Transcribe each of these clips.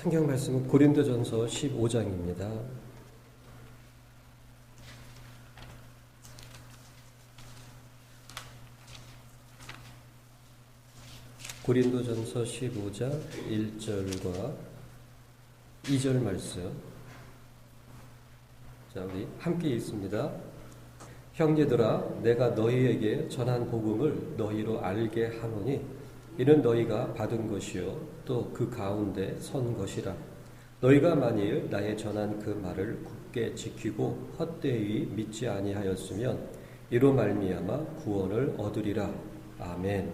성경 말씀은 고린도전서 15장입니다. 고린도전서 15장 1절과 2절 말씀. 자, 우리 함께 읽습니다. 형제들아, 내가 너희에게 전한 복음을 너희로 알게 하노니 이는 너희가 받은 것이요 또 그 가운데 선 것이라. 너희가 만일 나의 전한 그 말을 굳게 지키고 헛되이 믿지 아니하였으면 이로 말미암아 구원을 얻으리라. 아멘.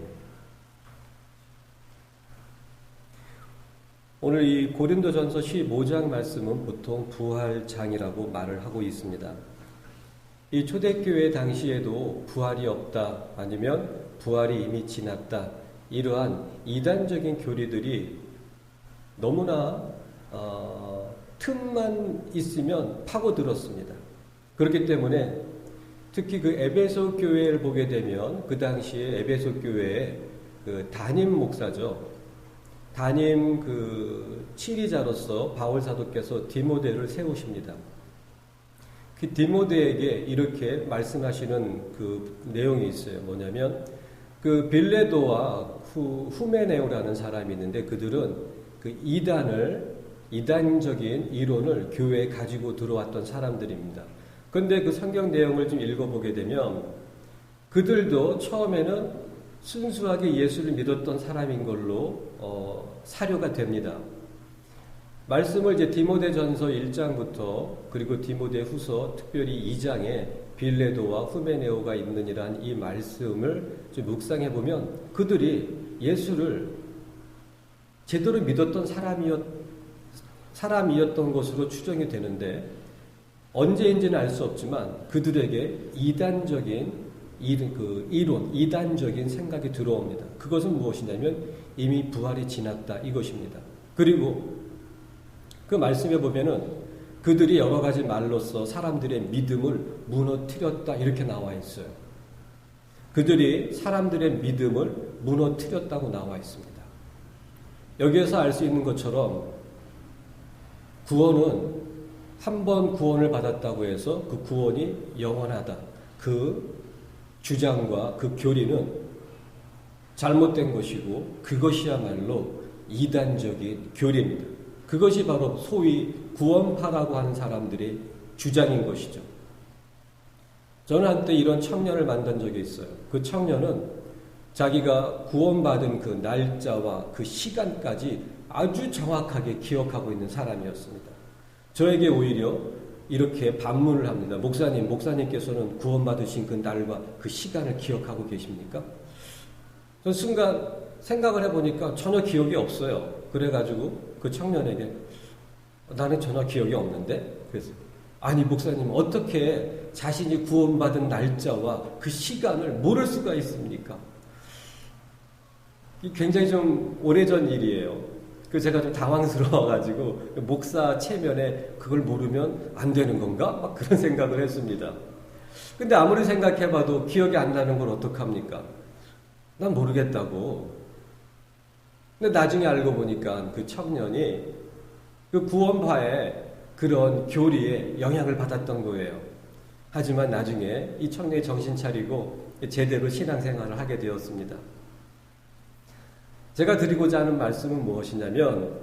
오늘 이 고린도전서 15장 말씀은 보통 부활장이라고 말을 하고 있습니다. 이 초대교회 당시에도 부활이 없다, 아니면 부활이 이미 지났다, 이러한 이단적인 교리들이 너무나 틈만 있으면 파고들었습니다. 그렇기 때문에 특히 그 에베소 교회를 보게 되면 그 당시에 에베소 교회의 그 담임 목사죠. 담임 그 치리자로서 바울 사도께서 디모데를 세우십니다. 그 디모데에게 이렇게 말씀하시는 그 내용이 있어요. 뭐냐면 그 빌레도와 후메네오라는 사람이 있는데 그들은 그 이단적인 이론을 교회에 가지고 들어왔던 사람들입니다. 그런데 그 성경 내용을 좀 읽어보게 되면 그들도 처음에는 순수하게 예수를 믿었던 사람인 걸로 사료가 됩니다. 말씀을 이제 디모데전서 1장부터 그리고 디모데후서 특별히 2장에 빌레도와 후메네오가 있느니란 이 말씀을 좀 묵상해 보면 그들이 예수를 제대로 믿었던 사람이었던 것으로 추정이 되는데 언제인지는 알 수 없지만 그들에게 이단적인 이론, 이단적인 생각이 들어옵니다. 그것은 무엇이냐면 이미 부활이 지났다 이것입니다. 그리고 그 말씀에 보면은 그들이 여러 가지 말로써 사람들의 믿음을 무너뜨렸다 이렇게 나와 있어요. 그들이 사람들의 믿음을 무너뜨렸다고 나와 있습니다. 여기에서 알 수 있는 것처럼 구원은 한 번 구원을 받았다고 해서 그 구원이 영원하다. 그 주장과 그 교리는 잘못된 것이고 그것이야말로 이단적인 교리입니다. 그것이 바로 소위 구원파라고 하는 사람들의 주장인 것이죠. 저는 한때 이런 청년을 만난 적이 있어요. 그 청년은 자기가 구원받은 그 날짜와 그 시간까지 아주 정확하게 기억하고 있는 사람이었습니다. 저에게 오히려 이렇게 반문을 합니다. 목사님께서는 구원받으신 그 날과 그 시간을 기억하고 계십니까? 저 순간 생각을 해보니까 전혀 기억이 없어요. 그래가지고 그 청년에게 나는 전혀 기억이 없는데? 그래서 아니 목사님 어떻게 자신이 구원받은 날짜와 그 시간을 모를 수가 있습니까? 굉장히 좀 오래전 일이에요. 그 제가 좀 당황스러워가지고 목사 체면에 그걸 모르면 안 되는 건가? 막 그런 생각을 했습니다. 근데 아무리 생각해봐도 기억이 안 나는 걸 어떡합니까? 난 모르겠다고. 근데 나중에 알고 보니까 그 청년이 그 구원파의 그런 교리에 영향을 받았던 거예요. 하지만 나중에 이 청년이 정신 차리고 제대로 신앙생활을 하게 되었습니다. 제가 드리고자 하는 말씀은 무엇이냐면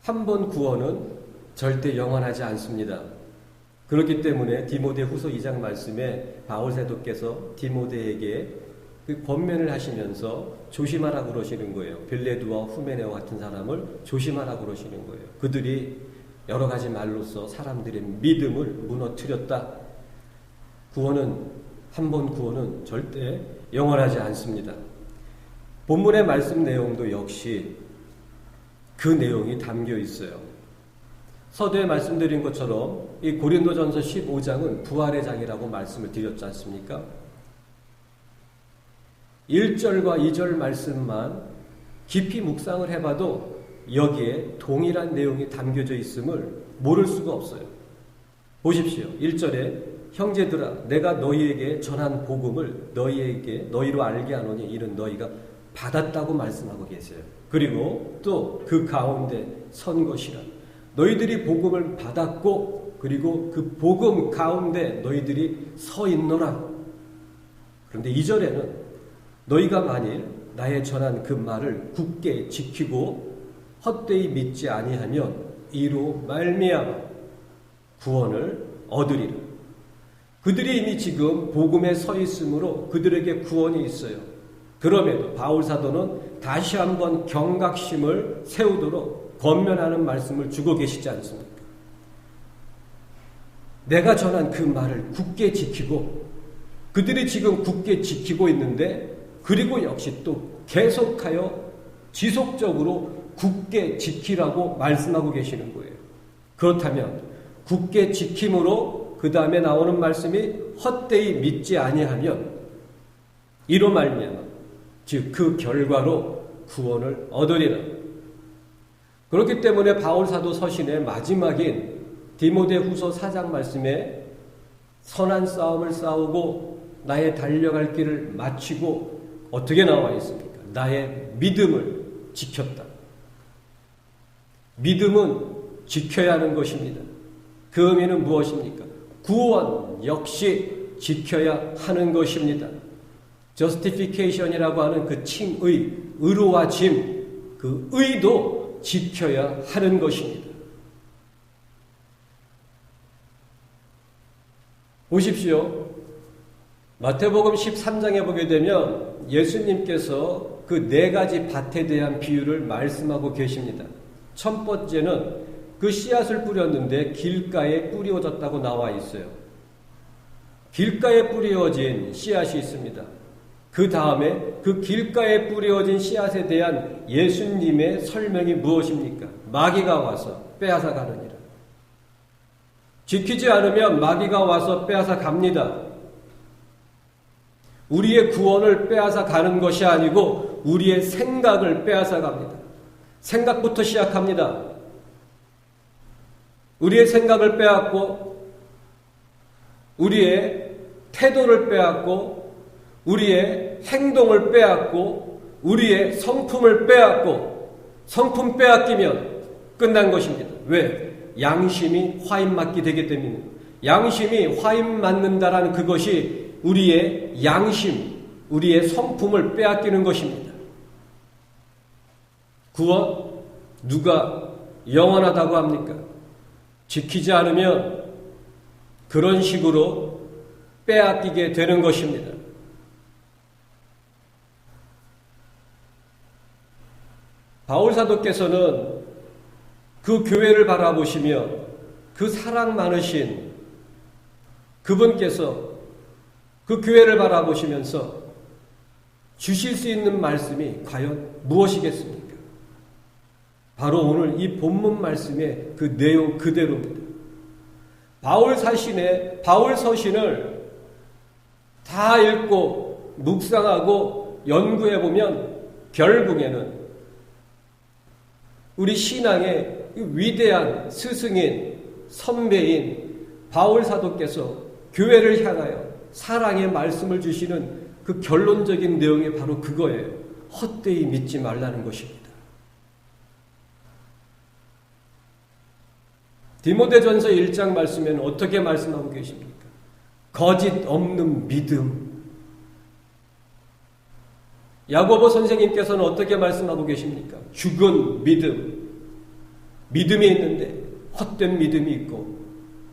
한 번 구원은 절대 영원하지 않습니다. 그렇기 때문에 디모데후서 2장 말씀에 바울 사도께서 디모데에게 그 권면을 하시면서 조심하라고 그러시는 거예요. 빌레도와 후메네오 같은 사람을 조심하라고 그러시는 거예요. 그들이 여러 가지 말로써 사람들의 믿음을 무너뜨렸다. 한 번 구원은 절대 영원하지 않습니다. 본문의 말씀 내용도 역시 그 내용이 담겨 있어요. 서두에 말씀드린 것처럼 이 고린도전서 15장은 부활의 장이라고 말씀을 드렸지 않습니까? 1절과 2절 말씀만 깊이 묵상을 해봐도 여기에 동일한 내용이 담겨져 있음을 모를 수가 없어요. 보십시오. 1절에 형제들아 내가 너희에게 전한 복음을 너희로 알게 하노니 이는 너희가 받았다고 말씀하고 계세요. 그리고 또 그 가운데 선 것이라. 너희들이 복음을 받았고 그리고 그 복음 가운데 너희들이 서 있노라. 그런데 2절에는 너희가 만일 나의 전한 그 말을 굳게 지키고 헛되이 믿지 아니하면 이로 말미암아 구원을 얻으리라. 그들이 이미 지금 복음에 서 있으므로 그들에게 구원이 있어요. 그럼에도 바울 사도는 다시 한번 경각심을 세우도록 권면하는 말씀을 주고 계시지 않습니까? 내가 전한 그 말을 굳게 지키고 그들이 지금 굳게 지키고 있는데 그리고 역시 또 계속하여 지속적으로 굳게 지키라고 말씀하고 계시는 거예요. 그렇다면 굳게 지킴으로 그 다음에 나오는 말씀이 헛되이 믿지 아니하면 이로 말미암아 즉 그 결과로 구원을 얻으리라. 그렇기 때문에 바울 사도 서신의 마지막인 디모데후서 4장 말씀에 선한 싸움을 싸우고 나의 달려갈 길을 마치고 어떻게 나와 있습니까? 나의 믿음을 지켰다. 믿음은 지켜야 하는 것입니다. 그 의미는 무엇입니까? 구원 역시 지켜야 하는 것입니다. justification이라고 하는 그 칭의, 의로와짐, 그 의도 지켜야 하는 것입니다. 보십시오. 마태복음 13장에 보게 되면 예수님께서 그 4가지 밭에 대한 비유를 말씀하고 계십니다. 첫 번째는 그 씨앗을 뿌렸는데 길가에 뿌려졌다고 나와 있어요. 길가에 뿌려진 씨앗이 있습니다. 그 다음에 그 길가에 뿌려진 씨앗에 대한 예수님의 설명이 무엇입니까? 마귀가 와서 빼앗아 가느니라. 지키지 않으면 마귀가 와서 빼앗아 갑니다. 우리의 구원을 빼앗아 가는 것이 아니고 우리의 생각을 빼앗아 갑니다. 생각부터 시작합니다. 우리의 생각을 빼앗고 우리의 태도를 빼앗고 우리의 행동을 빼앗고 우리의 성품을 빼앗고 성품 빼앗기면 끝난 것입니다. 왜? 양심이 화인 맞게 되기 때문에. 양심이 화인 맞는다라는 그것이 우리의 양심, 우리의 성품을 빼앗기는 것입니다. 구원 누가 영원하다고 합니까? 지키지 않으면 그런 식으로 빼앗기게 되는 것입니다. 바울 사도께서는 그 교회를 바라보시며 그 사랑 많으신 그분께서 그 교회를 바라보시면서 주실 수 있는 말씀이 과연 무엇이겠습니까? 바로 오늘 이 본문 말씀의 그 내용 그대로입니다. 바울 서신을 다 읽고 묵상하고 연구해보면 결국에는 우리 신앙의 위대한 스승인 선배인 바울 사도께서 교회를 향하여 사랑의 말씀을 주시는 그 결론적인 내용이 바로 그거예요. 헛되이 믿지 말라는 것입니다. 디모데전서 1장 말씀에는 어떻게 말씀하고 계십니까? 거짓 없는 믿음. 야고보 선생님께서는 어떻게 말씀하고 계십니까? 죽은 믿음. 믿음이 있는데 헛된 믿음이 있고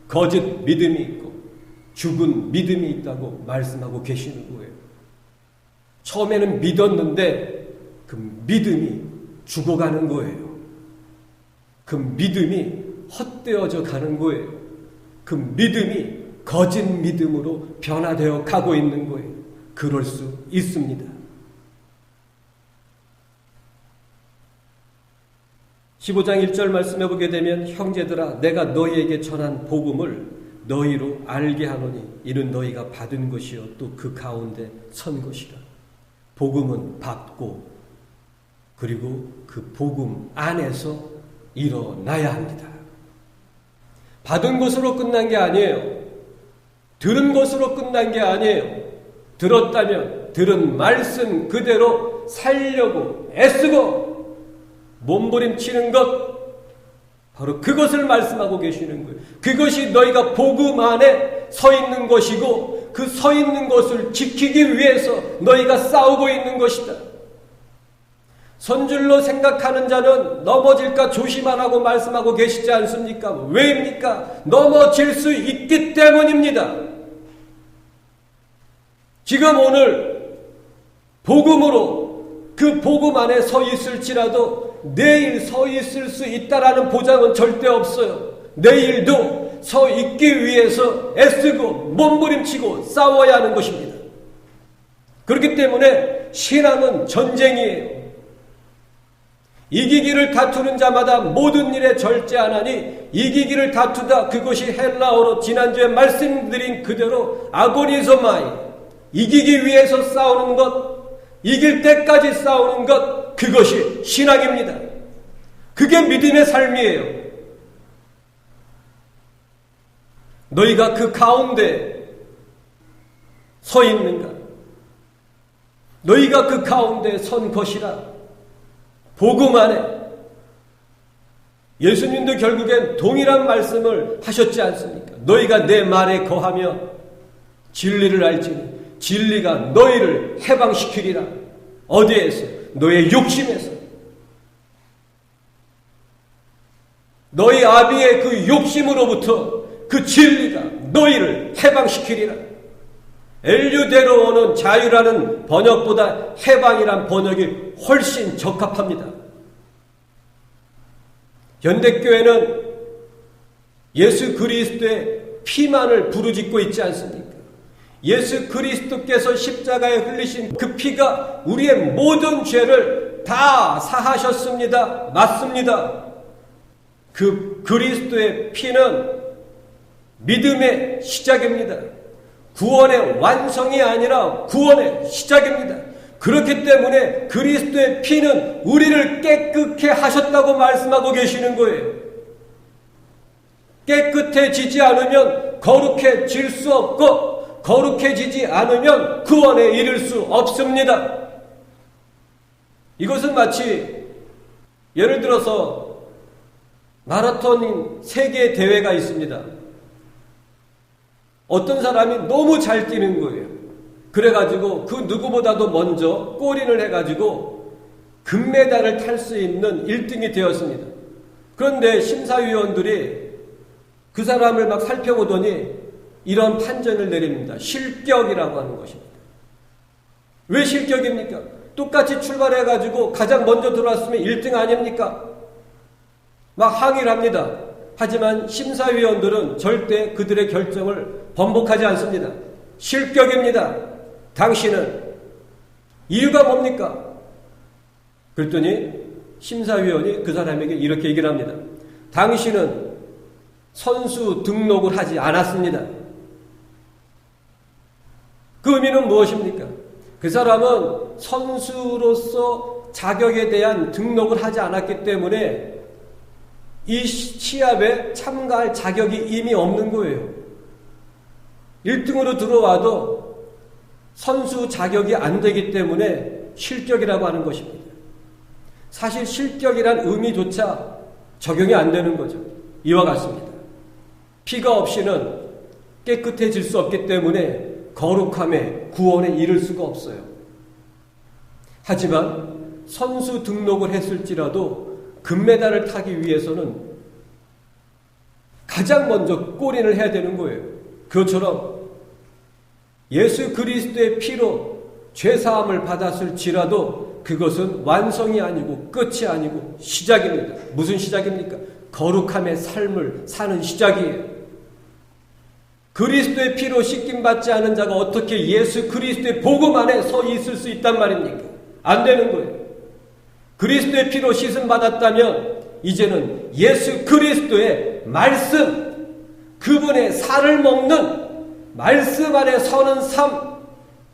거짓 믿음이 있고 죽은 믿음이 있다고 말씀하고 계시는 거예요. 처음에는 믿었는데 그 믿음이 죽어가는 거예요. 그 믿음이 헛되어져 가는 거예요. 그 믿음이 거짓 믿음으로 변화되어 가고 있는 거예요. 그럴 수 있습니다. 15장 1절 말씀해 보게 되면 형제들아 내가 너희에게 전한 복음을 너희로 알게 하노니 이는 너희가 받은 것이요 또 그 가운데 선 것이라. 복음은 받고 그리고 그 복음 안에서 일어나야 합니다. 받은 것으로 끝난 게 아니에요. 들은 것으로 끝난 게 아니에요. 들었다면 들은 말씀 그대로 살려고 애쓰고 몸부림치는 것, 바로 그것을 말씀하고 계시는 거예요. 그것이 너희가 복음 안에 서 있는 것이고 그 서 있는 것을 지키기 위해서 너희가 싸우고 있는 것이다. 선줄로 생각하는 자는 넘어질까 조심하라고 말씀하고 계시지 않습니까? 왜입니까? 넘어질 수 있기 때문입니다. 지금 오늘 복음으로 그 복음 안에 서 있을지라도 내일 서 있을 수 있다라는 보장은 절대 없어요. 내일도 서 있기 위해서 애쓰고 몸부림치고 싸워야 하는 것입니다. 그렇기 때문에 신앙은 전쟁이에요. 이기기를 다투는 자마다 모든 일에 절제하나니 이기기를 다투다, 그것이 헬라어로 지난주에 말씀드린 그대로 아고니소마이, 이기기 위해서 싸우는 것, 이길 때까지 싸우는 것, 그것이 신앙입니다. 그게 믿음의 삶이에요. 너희가 그 가운데 서 있는가? 너희가 그 가운데 선 것이라. 복음 안에 예수님도 결국엔 동일한 말씀을 하셨지 않습니까? 너희가 내 말에 거하며 진리를 알지니 진리가 너희를 해방시키리라. 어디에서? 너의 욕심에서. 너희 아비의 그 욕심으로부터 그 진리가 너희를 해방시키리라. 엘류대로오는 자유라는 번역보다 해방이란 번역이 훨씬 적합합니다. 현대교회는 예수 그리스도의 피만을 부르짖고 있지 않습니까? 예수 그리스도께서 십자가에 흘리신 그 피가 우리의 모든 죄를 다 사하셨습니다. 맞습니다. 그 그리스도의 피는 믿음의 시작입니다. 구원의 완성이 아니라 구원의 시작입니다. 그렇기 때문에 그리스도의 피는 우리를 깨끗게 하셨다고 말씀하고 계시는 거예요. 깨끗해지지 않으면 거룩해질 수 없고 거룩해지지 않으면 구원에 이를 수 없습니다. 이것은 마치 예를 들어서 마라톤 세계 대회가 있습니다. 어떤 사람이 너무 잘 뛰는 거예요. 그래가지고 그 누구보다도 먼저 골인을 해가지고 금메달을 탈 수 있는 1등이 되었습니다. 그런데 심사위원들이 그 사람을 막 살펴보더니 이런 판정을 내립니다. 실격이라고 하는 것입니다. 왜 실격입니까? 똑같이 출발해가지고 가장 먼저 들어왔으면 1등 아닙니까? 막 항의를 합니다. 하지만 심사위원들은 절대 그들의 결정을 번복하지 않습니다. 실격입니다. 당신은 이유가 뭡니까? 그랬더니 심사위원이 그 사람에게 이렇게 얘기를 합니다. 당신은 선수 등록을 하지 않았습니다. 그 의미는 무엇입니까? 그 사람은 선수로서 자격에 대한 등록을 하지 않았기 때문에 이 시합에 참가할 자격이 이미 없는 거예요. 1등으로 들어와도 선수 자격이 안 되기 때문에 실격이라고 하는 것입니다. 사실 실격이란 의미조차 적용이 안 되는 거죠. 이와 같습니다. 피가 없이는 깨끗해질 수 없기 때문에 거룩함에 구원에 이를 수가 없어요. 하지만 선수 등록을 했을지라도 금메달을 타기 위해서는 가장 먼저 골인을 해야 되는 거예요. 그것처럼 예수 그리스도의 피로 죄사함을 받았을지라도 그것은 완성이 아니고 끝이 아니고 시작입니다. 무슨 시작입니까? 거룩함의 삶을 사는 시작이에요. 그리스도의 피로 씻김받지 않은 자가 어떻게 예수 그리스도의 복음 안에 서 있을 수 있단 말입니까? 안 되는 거예요. 그리스도의 피로 씻음 받았다면 이제는 예수 그리스도의 말씀, 그분의 살을 먹는 말씀 안에 서는 삶,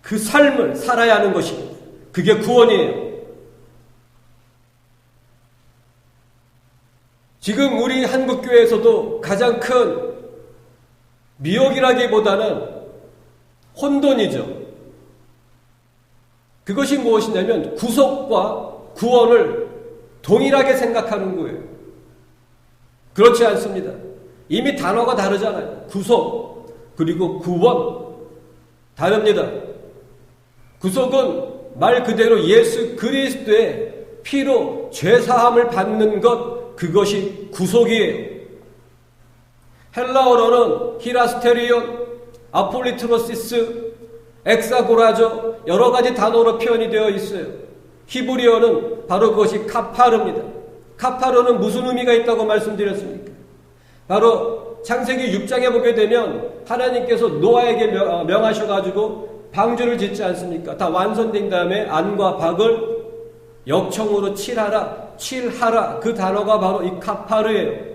그 삶을 살아야 하는 것입니다. 그게 구원이에요. 지금 우리 한국교회에서도 가장 큰 미혹이라기보다는 혼돈이죠. 그것이 무엇이냐면 구속과 구원을 동일하게 생각하는 거예요. 그렇지 않습니다. 이미 단어가 다르잖아요. 구속 그리고 구원 다릅니다. 구속은 말 그대로 예수 그리스도의 피로 죄사함을 받는 것, 그것이 구속이에요. 헬라어로는 히라스테리온, 아폴리트로시스, 엑사고라조 여러 가지 단어로 표현이 되어 있어요. 히브리어는 바로 그것이 카파르입니다. 카파르는 무슨 의미가 있다고 말씀드렸습니까? 바로 창세기 6장에 보게 되면 하나님께서 노아에게 명하셔가지고 방주를 짓지 않습니까? 다 완성된 다음에 안과 박을 역청으로 칠하라. 그 단어가 바로 이 카파르예요.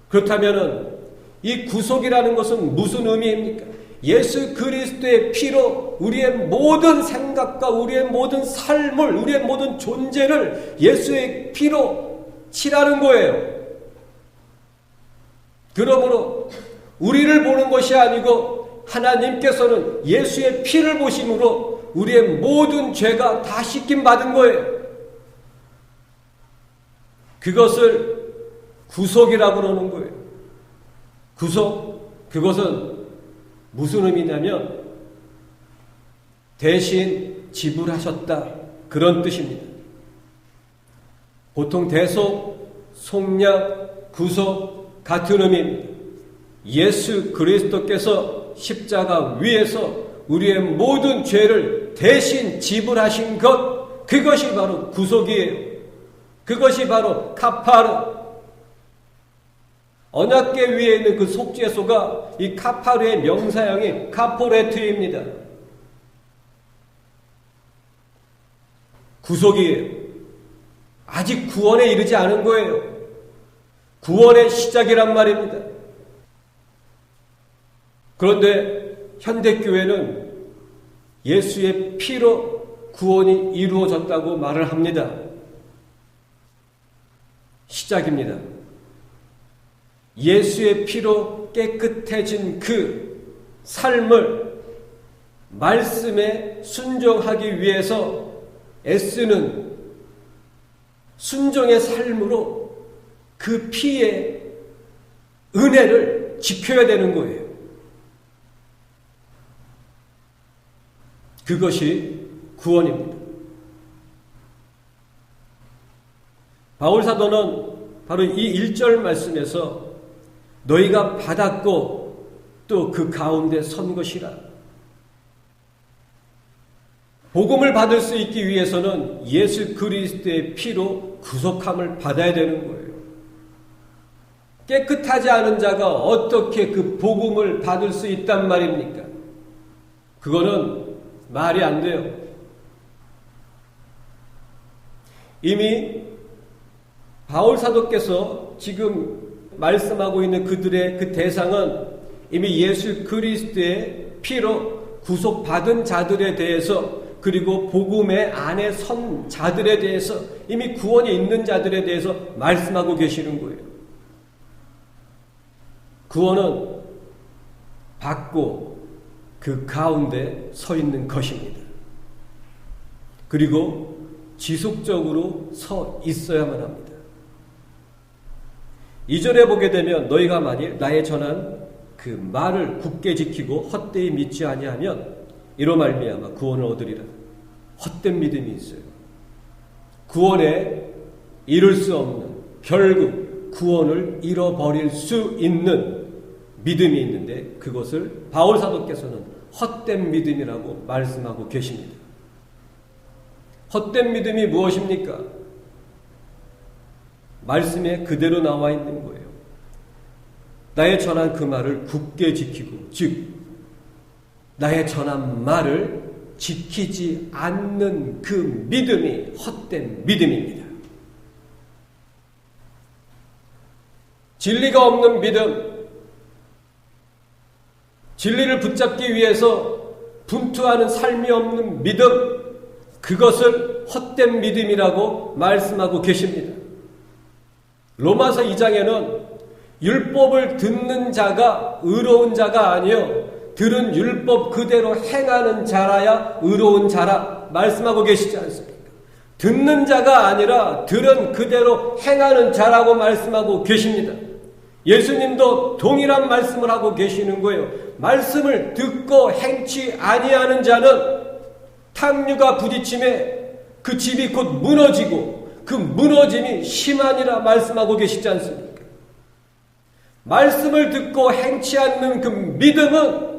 그렇다면은 이 구속이라는 것은 무슨 의미입니까? 예수 그리스도의 피로 우리의 모든 생각과 우리의 모든 삶을, 우리의 모든 존재를 예수의 피로 칠하는 거예요. 그러므로 우리를 보는 것이 아니고 하나님께서는 예수의 피를 보심으로 우리의 모든 죄가 다 씻김 받은 거예요. 그것을 구속이라고 그러는 거예요. 구속, 그것은 무슨 의미냐면 대신 지불하셨다, 그런 뜻입니다. 보통 대속, 속량, 구속 같은 의미입니다. 예수 그리스도께서 십자가 위에서 우리의 모든 죄를 대신 지불하신 것, 그것이 바로 구속이에요. 그것이 바로 카파르. 언약궤 위에 있는 그 속죄소가 이 카파르의 명사형인 카포레트입니다. 구속이에요. 아직 구원에 이르지 않은 거예요. 구원의 시작이란 말입니다. 그런데 현대교회는 예수의 피로 구원이 이루어졌다고 말을 합니다. 시작입니다. 예수의 피로 깨끗해진 그 삶을 말씀에 순종하기 위해서 애쓰는 순종의 삶으로 그 피의 은혜를 지켜야 되는 거예요. 그것이 구원입니다. 바울 사도는 바로 이 1절 말씀에서 너희가 받았고 또 그 가운데 선 것이라. 복음을 받을 수 있기 위해서는 예수 그리스도의 피로 구속함을 받아야 되는 거예요. 깨끗하지 않은 자가 어떻게 그 복음을 받을 수 있단 말입니까? 그거는 말이 안 돼요. 이미 바울 사도께서 지금 말씀하고 있는 그들의 그 대상은 이미 예수 그리스도의 피로 구속받은 자들에 대해서, 그리고 복음의 안에 선 자들에 대해서, 이미 구원이 있는 자들에 대해서 말씀하고 계시는 거예요. 구원은 받고 그 가운데 서 있는 것입니다. 그리고 지속적으로 서 있어야만 합니다. 2절에 보게 되면 너희가 만일 나의 전한 그 말을 굳게 지키고 헛되이 믿지 아니하면 이로 말미암아 구원을 얻으리라. 헛된 믿음이 있어요. 구원에 이룰 수 없는, 결국 구원을 잃어버릴 수 있는 믿음이 있는데 그것을 바울 사도께서는 헛된 믿음이라고 말씀하고 계십니다. 헛된 믿음이 무엇입니까? 말씀에 그대로 나와 있는 거예요. 나의 전한 그 말을 굳게 지키고, 즉 나의 전한 말을 지키지 않는 그 믿음이 헛된 믿음입니다. 진리가 없는 믿음, 진리를 붙잡기 위해서 분투하는 삶이 없는 믿음, 그것을 헛된 믿음이라고 말씀하고 계십니다. 로마서 2장에는 율법을 듣는 자가 의로운 자가 아니요 들은 율법 그대로 행하는 자라야 의로운 자라 말씀하고 계시지 않습니까? 듣는 자가 아니라 들은 그대로 행하는 자라고 말씀하고 계십니다. 예수님도 동일한 말씀을 하고 계시는 거예요. 말씀을 듣고 행치 아니하는 자는 탕류가 부딪힘에 그 집이 곧 무너지고 그 무너짐이 심하니라 말씀하고 계시지 않습니까? 말씀을 듣고 행치 않는 그 믿음은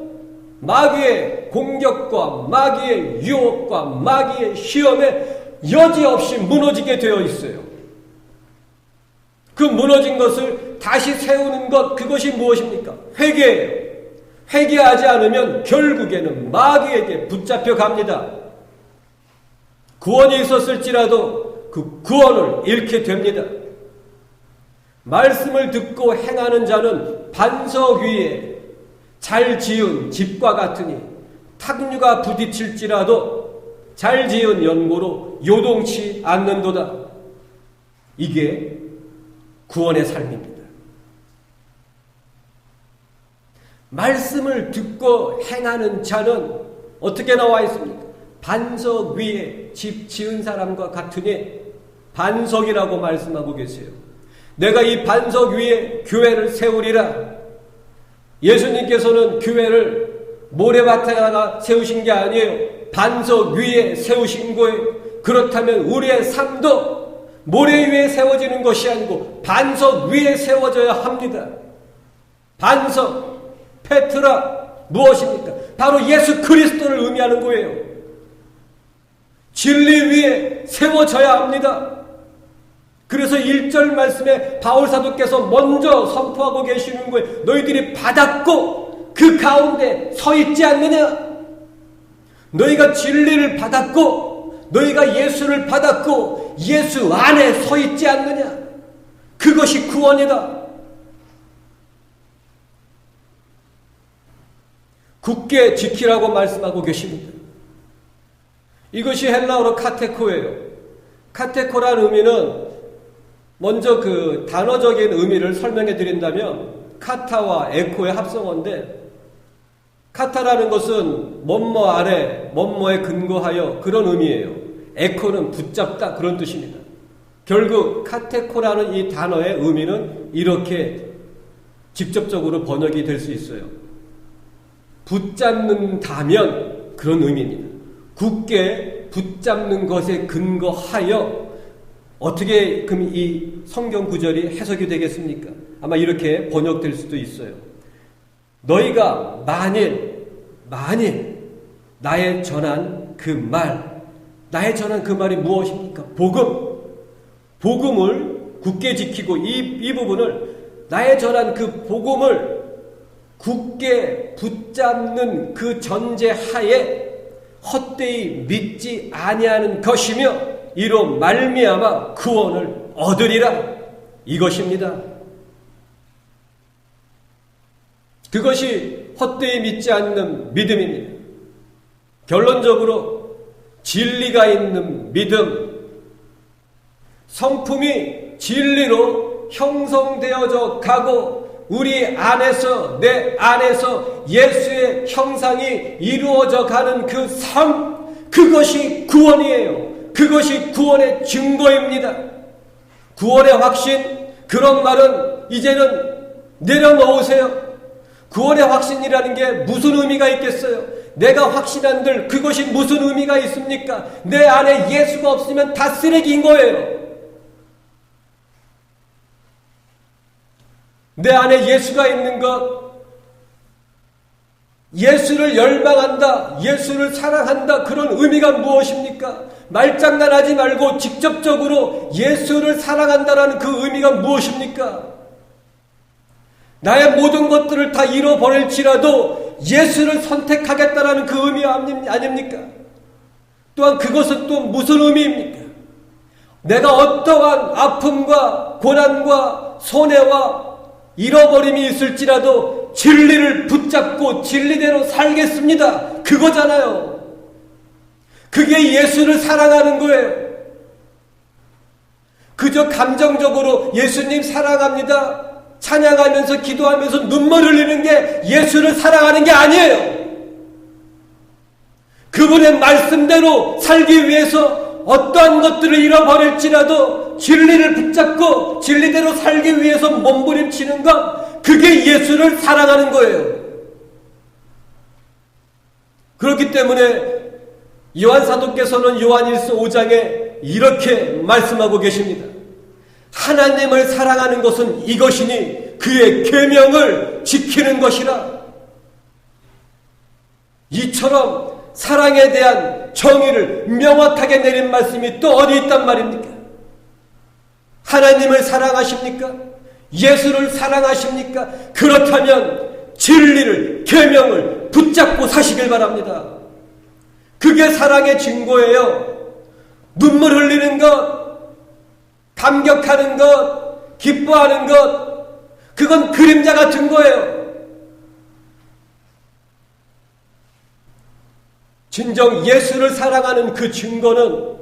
마귀의 공격과 마귀의 유혹과 마귀의 시험에 여지없이 무너지게 되어 있어요. 그 무너진 것을 다시 세우는 것, 그것이 무엇입니까? 회개예요. 회개하지 않으면 결국에는 마귀에게 붙잡혀 갑니다. 구원이 있었을지라도 그 구원을 잃게 됩니다. 말씀을 듣고 행하는 자는 반석 위에 잘 지은 집과 같으니 탁류가 부딪힐지라도 잘 지은 연고로 요동치 않는도다. 이게 구원의 삶입니다. 말씀을 듣고 행하는 자는 어떻게 나와 있습니까? 반석 위에 집 지은 사람과 같으니 반석이라고 말씀하고 계세요. 내가 이 반석 위에 교회를 세우리라. 예수님께서는 교회를 모래밭에다가 세우신 게 아니에요. 반석 위에 세우신 거예요. 그렇다면 우리의 삶도 모래 위에 세워지는 것이 아니고 반석 위에 세워져야 합니다. 반석, 페트라, 무엇입니까? 바로 예수 그리스도를 의미하는 거예요. 진리 위에 세워져야 합니다. 그래서 1절 말씀에 바울사도께서 먼저 선포하고 계시는 거예요. 너희들이 받았고 그 가운데 서 있지 않느냐? 너희가 진리를 받았고 너희가 예수를 받았고 예수 안에 서 있지 않느냐? 그것이 구원이다. 굳게 지키라고 말씀하고 계십니다. 이것이 헬라어로 카테코예요. 카테코라는 의미는 먼저 그 단어적인 의미를 설명해 드린다면 카타와 에코의 합성어인데, 카타라는 것은 뭐뭐 아래, 뭐뭐에 근거하여 그런 의미예요. 에코는 붙잡다 그런 뜻입니다. 결국 카테코라는 이 단어의 의미는 이렇게 직접적으로 번역이 될 수 있어요. 붙잡는다면 그런 의미입니다. 굳게 붙잡는 것에 근거하여. 어떻게 그럼 이 성경 구절이 해석이 되겠습니까? 아마 이렇게 번역될 수도 있어요. 너희가 만일 나의 전한 그 말, 나의 전한 그 말이 무엇입니까? 복음을 굳게 지키고 이 부분을, 나의 전한 그 복음을 굳게 붙잡는 그 전제하에 헛되이 믿지 아니하는 것이며 이로 말미암아 구원을 얻으리라. 이것입니다. 그것이 헛되이 믿지 않는 믿음입니다. 결론적으로 진리가 있는 믿음, 성품이 진리로 형성되어져 가고 우리 안에서, 내 안에서 예수의 형상이 이루어져 가는 그 삶, 그것이 구원이에요. 그것이 구원의 증거입니다. 구원의 확신, 그런 말은 이제는 내려놓으세요. 구원의 확신이라는 게 무슨 의미가 있겠어요? 내가 확신한들 그것이 무슨 의미가 있습니까? 내 안에 예수가 없으면 다 쓰레기인 거예요. 내 안에 예수가 있는 것, 예수를 열망한다, 예수를 사랑한다, 그런 의미가 무엇입니까? 말장난하지 말고 직접적으로 예수를 사랑한다라는 그 의미가 무엇입니까? 나의 모든 것들을 다 잃어버릴지라도 예수를 선택하겠다라는 그 의미 아닙니까? 또한 그것은 또 무슨 의미입니까? 내가 어떠한 아픔과 고난과 손해와 잃어버림이 있을지라도 진리를 붙잡고 진리대로 살겠습니다. 그거잖아요. 그게 예수를 사랑하는 거예요. 그저 감정적으로 예수님 사랑합니다, 찬양하면서 기도하면서 눈물 흘리는 게 예수를 사랑하는 게 아니에요. 그분의 말씀대로 살기 위해서 어떠한 것들을 잃어버릴지라도 진리를 붙잡고 진리대로 살기 위해서 몸부림치는 것, 그게 예수를 사랑하는 거예요. 그렇기 때문에 요한 사도께서는 요한일서 5장에 이렇게 말씀하고 계십니다. 하나님을 사랑하는 것은 이것이니 그의 계명을 지키는 것이라. 이처럼 사랑에 대한 정의를 명확하게 내린 말씀이 또 어디 있단 말입니까? 하나님을 사랑하십니까? 예수를 사랑하십니까? 그렇다면 진리를, 계명을 붙잡고 사시길 바랍니다. 그게 사랑의 증거예요. 눈물 흘리는 것, 감격하는 것, 기뻐하는 것, 그건 그림자 같은 거예요. 진정 예수를 사랑하는 그 증거는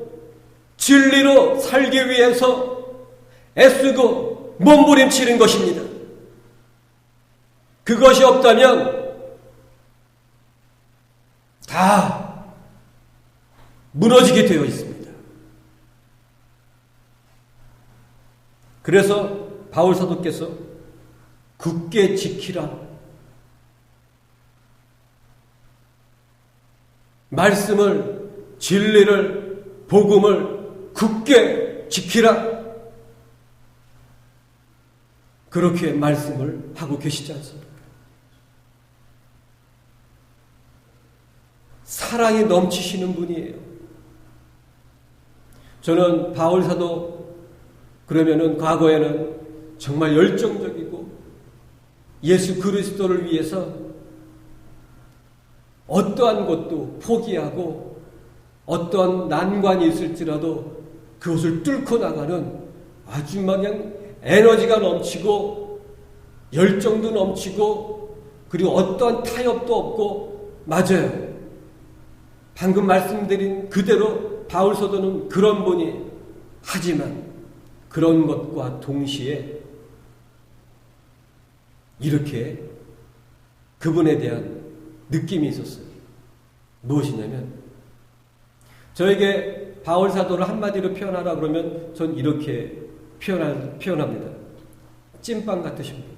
진리로 살기 위해서 애쓰고 몸부림치는 것입니다. 그것이 없다면 다 무너지게 되어 있습니다. 그래서 바울 사도께서 굳게 지키라. 말씀을, 진리를, 복음을 굳게 지키라. 그렇게 말씀을 하고 계시지 않습니까? 사랑이 넘치시는 분이에요. 저는 바울 사도 그러면은 과거에는 정말 열정적이고 예수 그리스도를 위해서 어떠한 것도 포기하고 어떠한 난관이 있을지라도 그것을 뚫고 나가는 아주 그냥 에너지가 넘치고 열정도 넘치고 그리고 어떠한 타협도 없고, 맞아요. 방금 말씀드린 그대로 바울 사도는 그런 분이, 하지만 그런 것과 동시에 이렇게 그분에 대한 느낌이 있었어요. 무엇이냐면, 저에게 바울 사도를 한마디로 표현하라 그러면 전 이렇게 표현합니다. 찐빵 같으신 분.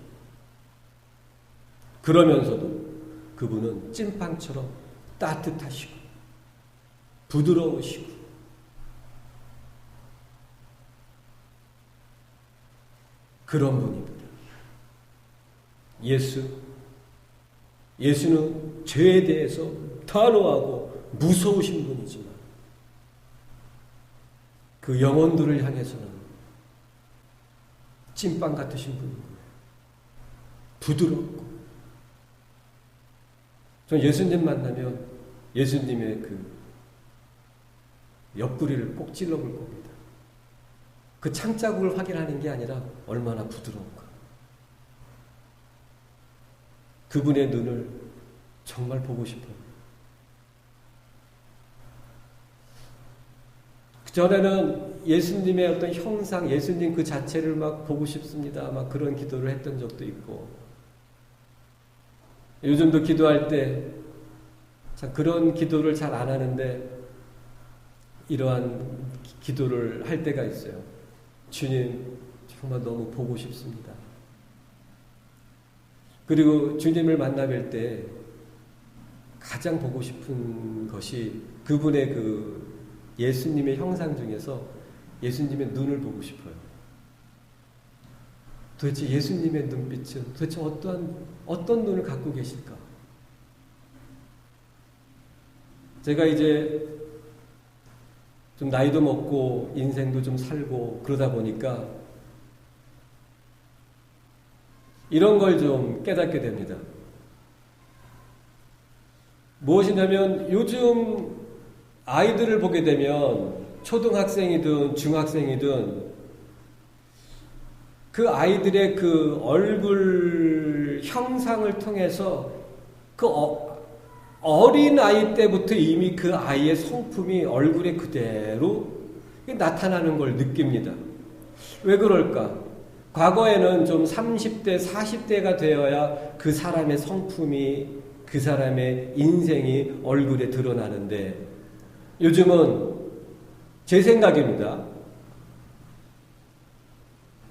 그러면서도 그분은 찐빵처럼 따뜻하시고 부드러우시고 그런 분입니다. 예수는 죄에 대해서 단호하고 무서우신 분이지만 그 영혼들을 향해서는 찐빵 같으신 분인 거예요. 부드럽고. 전 예수님 만나면 예수님의 그 옆구리를 꼭 찔러볼 겁니다. 그 창자국을 확인하는 게 아니라 얼마나 부드러운가. 그분의 눈을 정말 보고 싶어요. 전에는 예수님의 어떤 형상, 예수님 그 자체를 막 보고 싶습니다. 막 그런 기도를 했던 적도 있고, 요즘도 기도할 때 참 그런 기도를 잘 안 하는데 이러한 기도를 할 때가 있어요. 주님, 정말 너무 보고 싶습니다. 그리고 주님을 만나뵐 때 가장 보고 싶은 것이 그분의 그 예수님의 형상 중에서 예수님의 눈을 보고 싶어요. 도대체 예수님의 눈빛은 도대체 어떤 눈을 갖고 계실까? 제가 이제 좀 나이도 먹고 인생도 좀 살고 그러다 보니까 이런 걸 좀 깨닫게 됩니다. 무엇이냐면 요즘 아이들을 보게 되면 초등학생이든 중학생이든 그 아이들의 그 얼굴 형상을 통해서 그 어린 아이 때부터 이미 그 아이의 성품이 얼굴에 그대로 나타나는 걸 느낍니다. 왜 그럴까? 과거에는 좀 30대, 40대가 되어야 그 사람의 성품이 그 사람의 인생이 얼굴에 드러나는데 요즘은 제 생각입니다.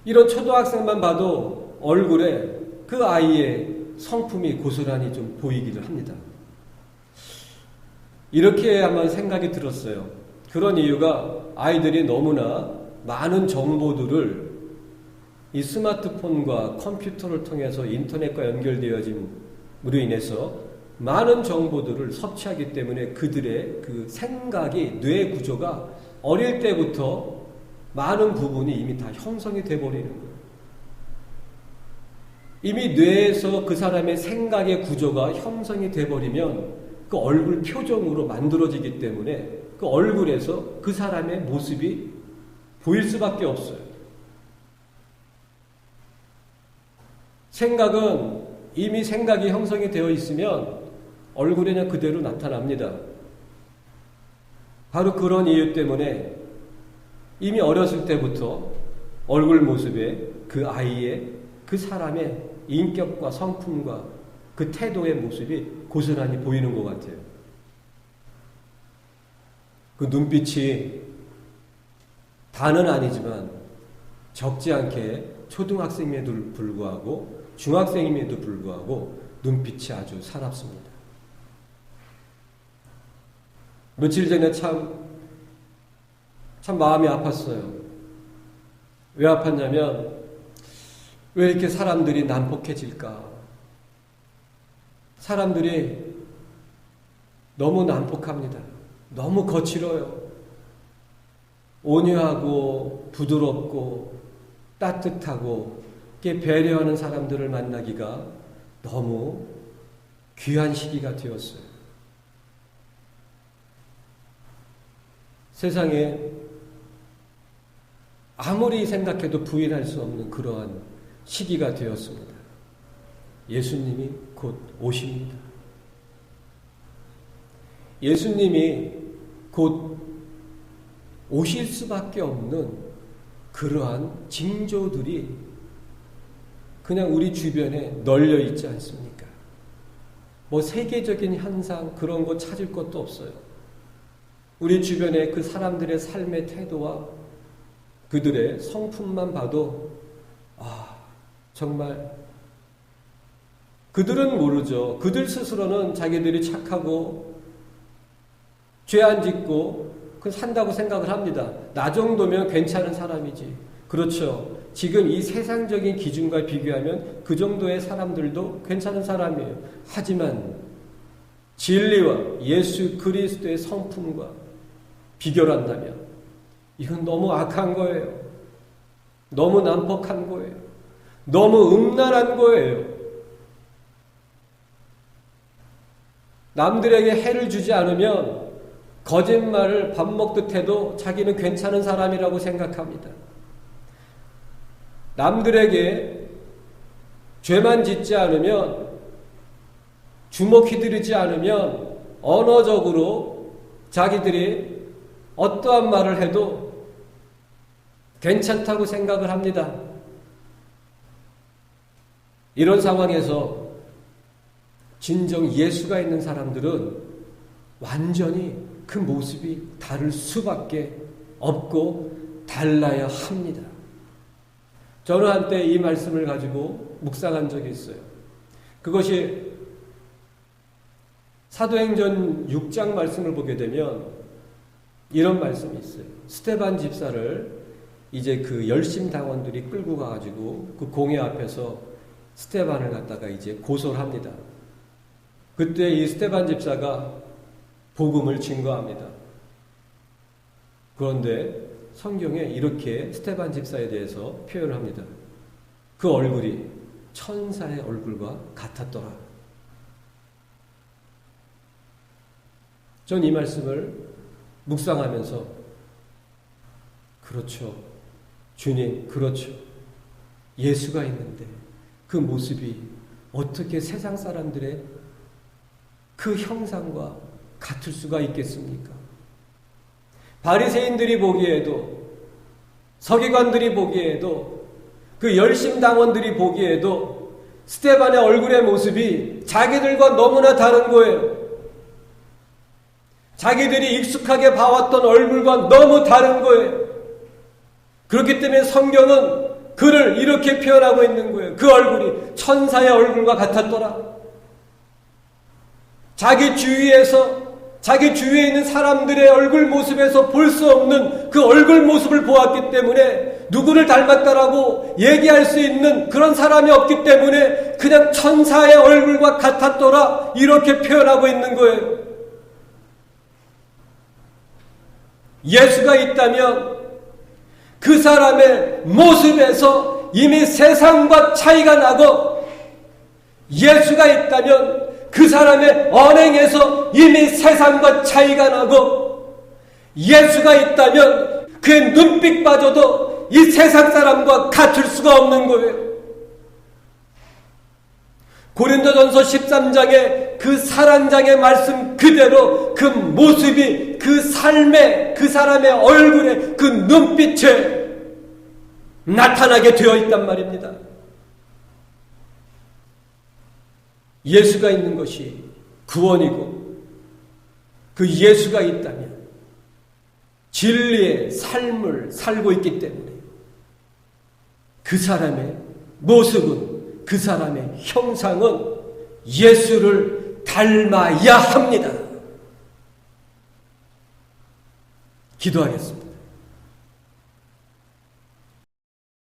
이런 초등학생만 봐도 얼굴에 그 아이의 성품이 고스란히 좀 보이기를 합니다. 이렇게 한번 생각이 들었어요. 그런 이유가 아이들이 너무나 많은 정보들을 이 스마트폰과 컴퓨터를 통해서 인터넷과 연결되어짐으로 인해서 많은 정보들을 섭취하기 때문에 그들의 그 생각이, 뇌 구조가 어릴 때부터 많은 부분이 이미 다 형성이 돼버리는 거예요. 이미 뇌에서 그 사람의 생각의 구조가 형성이 돼버리면 그 얼굴 표정으로 만들어지기 때문에 그 얼굴에서 그 사람의 모습이 보일 수밖에 없어요. 생각은 이미 생각이 형성이 되어 있으면 얼굴에 그냥 그대로 나타납니다. 바로 그런 이유 때문에 이미 어렸을 때부터 얼굴 모습에 그 아이의, 그 사람의 인격과 성품과 그 태도의 모습이 고스란히 보이는 것 같아요. 그 눈빛이 다는 아니지만 적지 않게 초등학생임에도 불구하고 중학생임에도 불구하고 눈빛이 아주 사납습니다. 며칠 전에 참 마음이 아팠어요. 왜 아팠냐면 왜 이렇게 사람들이 난폭해질까? 사람들이 너무 난폭합니다. 너무 거칠어요. 온유하고 부드럽고 따뜻하고 이렇게 배려하는 사람들을 만나기가 너무 귀한 시기가 되었어요. 세상에 아무리 생각해도 부인할 수 없는 그러한 시기가 되었습니다. 예수님이 곧 오십니다. 예수님이 곧 오실 수밖에 없는 그러한 징조들이 그냥 우리 주변에 널려 있지 않습니까? 뭐 세계적인 현상 그런 거 찾을 것도 없어요. 우리 주변에 그 사람들의 삶의 태도와 그들의 성품만 봐도 정말 그들은 모르죠. 그들 스스로는 자기들이 착하고 죄 안 짓고 산다고 생각을 합니다. 나 정도면 괜찮은 사람이지. 그렇죠. 지금 이 세상적인 기준과 비교하면 그 정도의 사람들도 괜찮은 사람이에요. 하지만 진리와 예수 그리스도의 성품과 비교를 한다면 이건 너무 악한 거예요. 너무 난폭한 거예요. 너무 음란한 거예요. 남들에게 해를 주지 않으면 거짓말을 밥 먹듯 해도 자기는 괜찮은 사람이라고 생각합니다. 남들에게 죄만 짓지 않으면, 주먹 휘두르지 않으면 언어적으로 자기들이 어떠한 말을 해도 괜찮다고 생각을 합니다. 이런 상황에서 진정 예수가 있는 사람들은 완전히 그 모습이 다를 수밖에 없고 달라야 합니다. 저는 한때 이 말씀을 가지고 묵상한 적이 있어요. 그것이 사도행전 6장 말씀을 보게 되면 이런 말씀이 있어요. 스데반 집사를 이제 그 열심 당원들이 끌고 가가지고 그 공회 앞에서 스데반을 갖다가 이제 고소를 합니다. 그때 이 스데반 집사가 복음을 증거합니다. 그런데 성경에 이렇게 스데반 집사에 대해서 표현을 합니다. 그 얼굴이 천사의 얼굴과 같았더라. 전 이 말씀을 묵상하면서 그렇죠. 주님, 그렇죠. 예수가 있는데 그 모습이 어떻게 세상 사람들의 그 형상과 같을 수가 있겠습니까? 바리새인들이 보기에도, 서기관들이 보기에도, 그 열심당원들이 보기에도 스데반의 얼굴의 모습이 자기들과 너무나 다른 거예요. 자기들이 익숙하게 봐왔던 얼굴과 너무 다른 거예요. 그렇기 때문에 성경은 그를 이렇게 표현하고 있는 거예요. 그 얼굴이 천사의 얼굴과 같았더라. 자기 주위에 있는 사람들의 얼굴 모습에서 볼 수 없는 그 얼굴 모습을 보았기 때문에 누구를 닮았다라고 얘기할 수 있는 그런 사람이 없기 때문에 그냥 천사의 얼굴과 같았더라 이렇게 표현하고 있는 거예요. 예수가 있다면 그 사람의 모습에서 이미 세상과 차이가 나고 예수가 있다면 그 사람의 언행에서 이미 세상과 차이가 나고 예수가 있다면 그의 눈빛마저도 이 세상 사람과 같을 수가 없는 거예요. 고린도전서 13장의 그 사랑장의 말씀 그대로 그 모습이 그 삶에 그 사람의 얼굴에 그 눈빛에 나타나게 되어 있단 말입니다. 예수가 있는 것이 구원이고 그 예수가 있다면 진리의 삶을 살고 있기 때문에 그 사람의 모습은 그 사람의 형상은 예수를 닮아야 합니다. 기도하겠습니다.